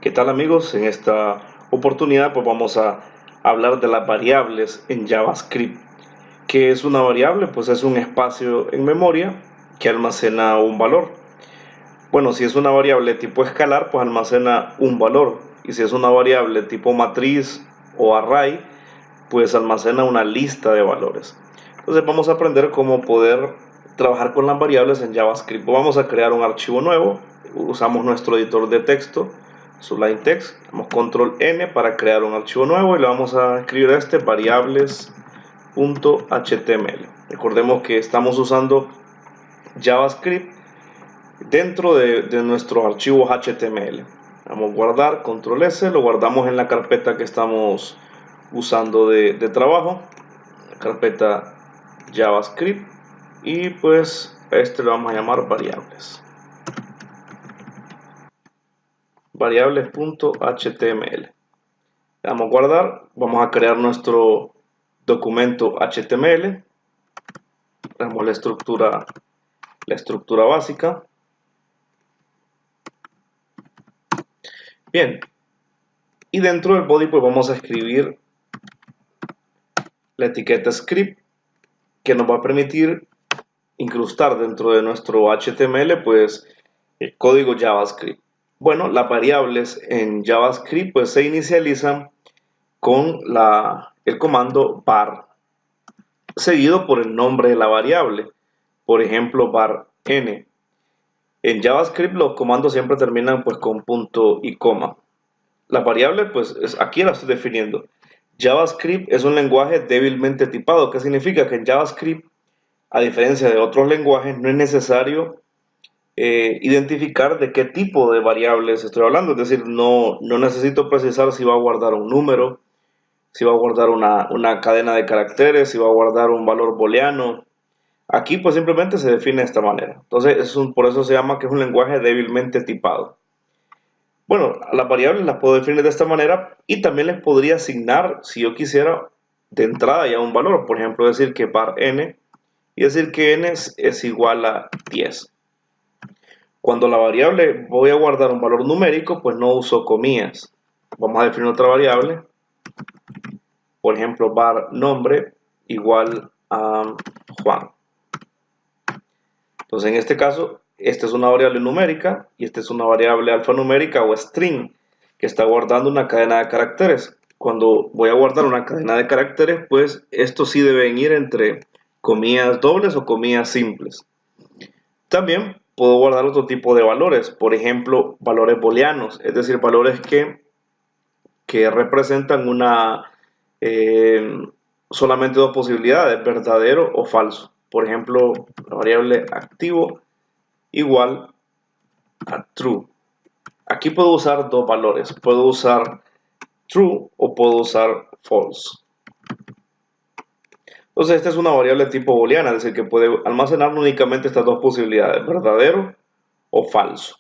¿Qué tal amigos? En esta oportunidad pues vamos a hablar de las variables en JavaScript. ¿Qué es una variable? Pues es un espacio en memoria que almacena un valor. Bueno, si es una variable tipo escalar, pues almacena un valor. Y si es una variable tipo matriz o array, pues almacena una lista de valores. Entonces vamos a aprender cómo poder trabajar con las variables en JavaScript. Vamos a crear un archivo nuevo, usamos nuestro editor de texto, Sublime Text, damos control N para crear un archivo nuevo y le vamos a escribir a este variables.html. Recordemos que estamos usando JavaScript dentro de nuestros archivos HTML. Vamos a guardar, control S, lo guardamos en la carpeta que estamos usando de trabajo, carpeta JavaScript, y pues a este le vamos a llamar variables.html. Le damos a guardar, vamos a crear nuestro documento HTML, damos la estructura básica. Bien, y dentro del body pues vamos a escribir la etiqueta script que nos va a permitir incrustar dentro de nuestro HTML pues el código JavaScript. Bueno, las variables en JavaScript pues se inicializan con el comando var seguido por el nombre de la variable, por ejemplo var n. En JavaScript los comandos siempre terminan pues con punto y coma. La variable pues aquí la estoy definiendo. JavaScript es un lenguaje débilmente tipado. ¿Qué significa? Que en JavaScript, a diferencia de otros lenguajes, no es necesario identificar de qué tipo de variables estoy hablando. Es decir, no necesito precisar si va a guardar un número, si va a guardar una cadena de caracteres, si va a guardar un valor booleano. Aquí pues simplemente se define de esta manera. Entonces por eso se llama que es un lenguaje débilmente tipado. Bueno, las variables las puedo definir de esta manera y también les podría asignar, si yo quisiera, de entrada ya un valor. Por ejemplo, decir que var n y decir que n es igual a 10. Cuando la variable voy a guardar un valor numérico, pues no uso comillas. Vamos a definir otra variable. Por ejemplo, var nombre igual a Juan. Entonces, en este caso, esta es una variable numérica y esta es una variable alfanumérica o string que está guardando una cadena de caracteres. Cuando voy a guardar una cadena de caracteres, pues estos sí deben ir entre comillas dobles o comillas simples. También puedo guardar otro tipo de valores, por ejemplo, valores booleanos, es decir, valores que representan solamente dos posibilidades, verdadero o falso. Por ejemplo, la variable activo igual a true. Aquí puedo usar dos valores, puedo usar true o puedo usar false. Entonces esta es una variable tipo booleana, es decir, que puede almacenar únicamente estas dos posibilidades, verdadero o falso.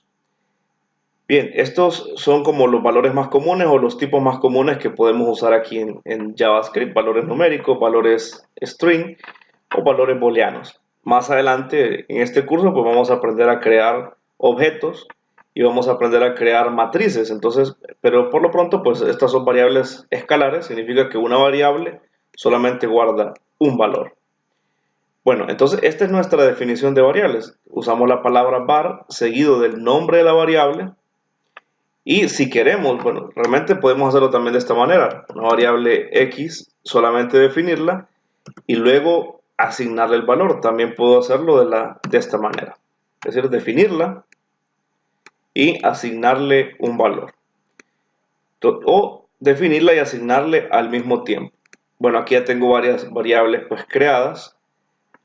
Bien, estos son como los valores más comunes o los tipos más comunes que podemos usar aquí en JavaScript, valores numéricos, valores string o valores booleanos. Más adelante en este curso pues vamos a aprender a crear objetos y vamos a aprender a crear matrices. Entonces, pero por lo pronto pues estas son variables escalares, significa que una variable solamente guarda un valor. Bueno, entonces esta es nuestra definición de variables. Usamos la palabra var seguido del nombre de la variable. Y si queremos, bueno, realmente podemos hacerlo también de esta manera. Una variable x, solamente definirla y luego asignarle el valor. También puedo hacerlo de esta manera. Es decir, definirla y asignarle un valor. O definirla y asignarle al mismo tiempo. Bueno, aquí ya tengo varias variables pues creadas.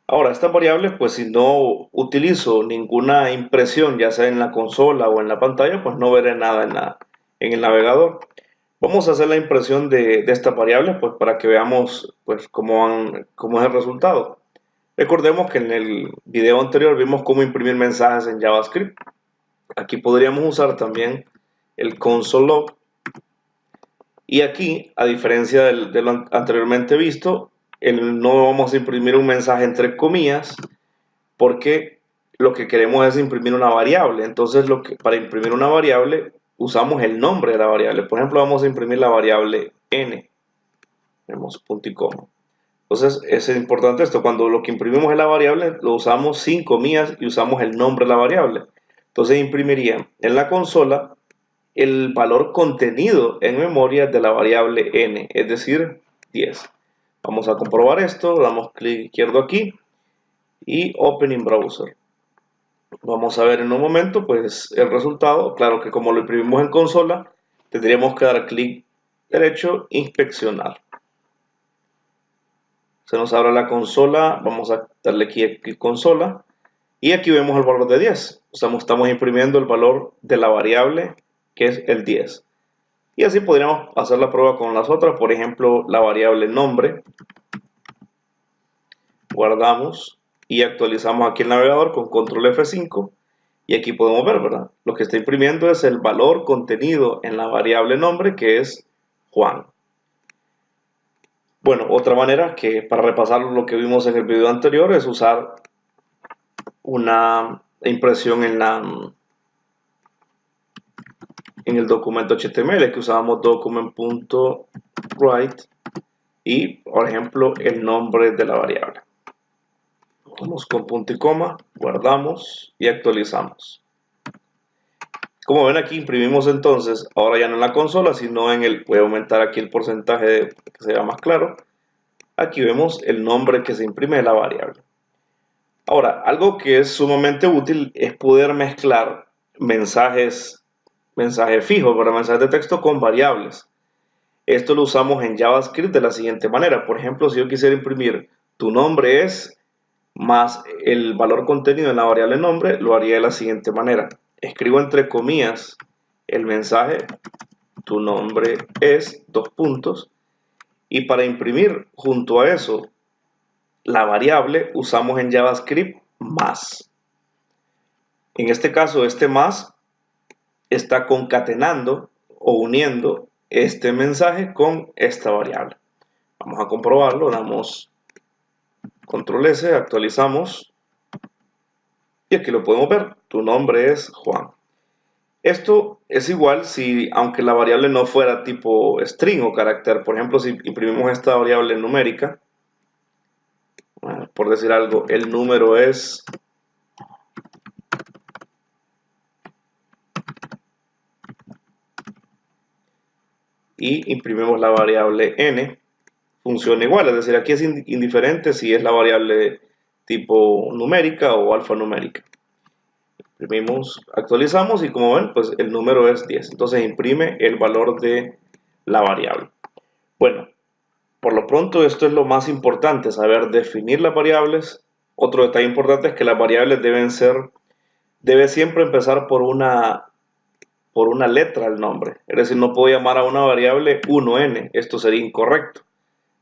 Ahora, estas variables, pues si no utilizo ninguna impresión, ya sea en la consola o en la pantalla, pues no veré nada en el navegador. Vamos a hacer la impresión de estas variables, pues para que veamos pues cómo es el resultado. Recordemos que en el video anterior vimos cómo imprimir mensajes en JavaScript. Aquí podríamos usar también el console log. Y aquí, a diferencia de lo anteriormente visto, no vamos a imprimir un mensaje entre comillas porque lo que queremos es imprimir una variable. Entonces para imprimir una variable usamos el nombre de la variable. Por ejemplo, vamos a imprimir la variable n. Vemos punto y coma. Entonces, es importante esto. Cuando lo que imprimimos es la variable, lo usamos sin comillas y usamos el nombre de la variable. Entonces, imprimiría en la consola el valor contenido en memoria de la variable n, es decir, 10. Vamos a comprobar esto. Damos clic izquierdo aquí y Open in Browser. Vamos a ver en un momento pues el resultado. Claro que como lo imprimimos en consola, tendríamos que dar clic derecho, inspeccionar. Se nos abre la consola, vamos a darle clic en consola y aquí vemos el valor de 10. Estamos imprimiendo el valor de la variable que es el 10. Y así podríamos hacer la prueba con las otras, por ejemplo la variable nombre. Guardamos y actualizamos aquí el navegador con control F5 y aquí podemos ver, ¿verdad? Lo que está imprimiendo es el valor contenido en la variable nombre, que es Juan. Bueno, otra manera que para repasar lo que vimos en el video anterior es usar una impresión en el documento HTML, que usábamos document.write y, por ejemplo, el nombre de la variable. Vamos con punto y coma, guardamos y actualizamos. Como ven aquí imprimimos entonces, ahora ya no en la consola, sino en el, voy a aumentar aquí el porcentaje que se vea más claro. Aquí vemos el nombre que se imprime de la variable. Ahora, algo que es sumamente útil es poder mezclar mensajes fijos, para mensajes de texto con variables. Esto lo usamos en JavaScript de la siguiente manera. Por ejemplo, si yo quisiera imprimir tu nombre es más el valor contenido en la variable nombre, lo haría de la siguiente manera. Escribo entre comillas el mensaje, tu nombre es, dos puntos, y para imprimir junto a eso la variable usamos en JavaScript más. En este caso, este más está concatenando o uniendo este mensaje con esta variable. Vamos a comprobarlo, damos control S, actualizamos y aquí lo podemos ver, tu nombre es Juan. Esto es igual si, aunque la variable no fuera tipo string o carácter, por ejemplo, si imprimimos esta variable numérica, por decir algo, el número es y imprimimos la variable n, funciona igual, es decir, aquí es indiferente si es la variable tipo numérica o alfanumérica. Imprimimos, actualizamos y como ven, pues el número es 10. Entonces imprime el valor de la variable. Bueno, por lo pronto esto es lo más importante, saber definir las variables. Otro detalle importante es que las variables debe siempre empezar por una letra el nombre. Es decir, no puedo llamar a una variable 1n, esto sería incorrecto.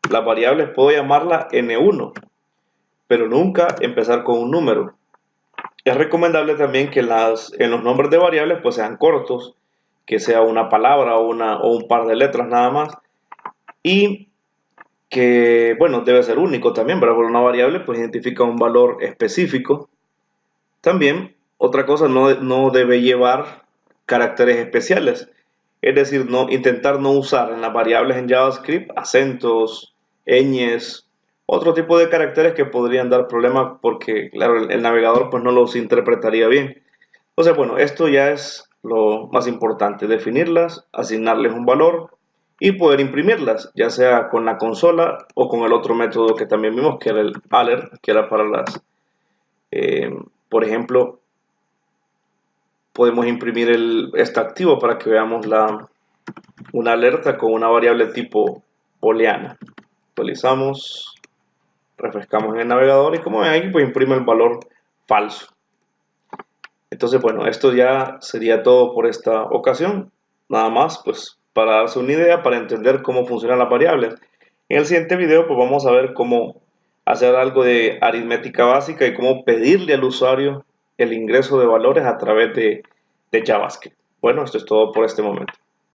Las variables puedo llamarla n1, pero nunca empezar con un número. Es recomendable también que en los nombres de variables pues sean cortos, que sea una palabra o un par de letras nada más, y que, bueno, debe ser único también, pero una variable pues identifica un valor específico. También, otra cosa, no debe llevar caracteres especiales, es decir, intentar no usar en las variables en JavaScript acentos, ñes, otro tipo de caracteres que podrían dar problemas porque, claro, el navegador pues no los interpretaría bien. Entonces, bueno, esto ya es lo más importante, definirlas, asignarles un valor y poder imprimirlas, ya sea con la consola o con el otro método que también vimos, que era el alert, que era para por ejemplo, podemos imprimir este activo para que veamos una alerta con una variable tipo booleana. Actualizamos, refrescamos en el navegador y como ven aquí pues imprime el valor falso. Entonces bueno, esto ya sería todo por esta ocasión. Nada más pues para darse una idea, para entender cómo funcionan las variables. En el siguiente video pues vamos a ver cómo hacer algo de aritmética básica y cómo pedirle al usuario el ingreso de valores a través de JavaScript. Bueno, esto es todo por este momento.